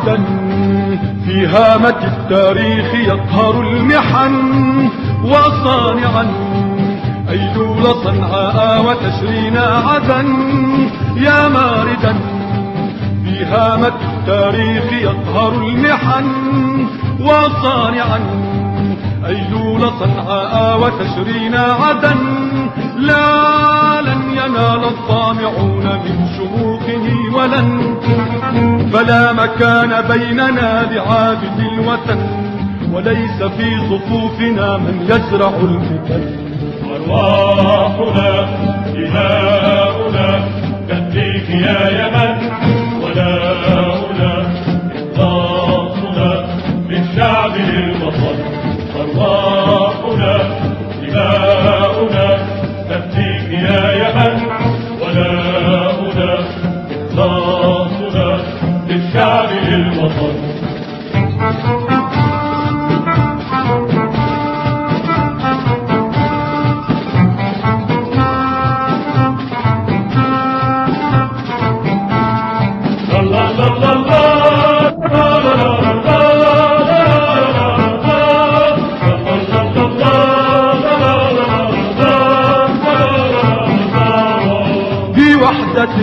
واحدة في هامة التاريخ يقهر المحن، وصانعا أيلول صنعاء وتشرينا عدن، يا ماردا في هامة التاريخ يقهر المحن، وصانعا أيلول صنعاء وتشرينا عدن. لا لن ينال الطامعون من شموخه ولن، فلا مكان بيننا لعابد الوطن، وليس في صفوفنا من يزرع الفتن. أرواحنا دماؤنا تهديك يا يمن، ولاؤنا إخلاصنا من شعب الوطن. أرواحنا دماؤنا تهديك يا يمن، ولاؤنا إخلاصنا من شعب الوطن. بوحدة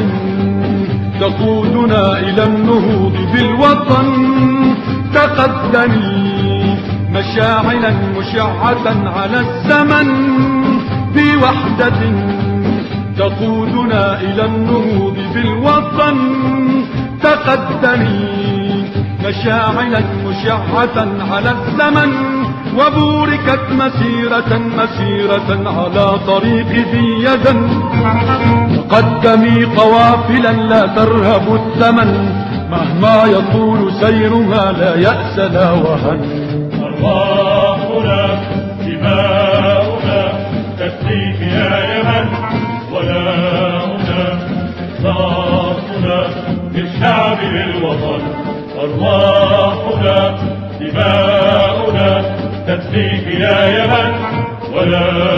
تقودنا إلى النهوض بالوطن، تقدمي مشاعلا مشعة على الزمن. بوحدة تقودنا إلى النهوض بالوطن، تقدمي مشاعلا مشعة على الزمن. وبوركت مسيرة على طريق ذي يد، تقدمي قوافلا لا ترهب الثمن، مهما يطول سيرها لا يأس لا وهن. أرواحنا دماؤنا تفديك يا يمن، ولاؤنا إخلاصنا للشعب للوطن. أرواحنا دماؤنا تفديك يا يمن، ولاؤنا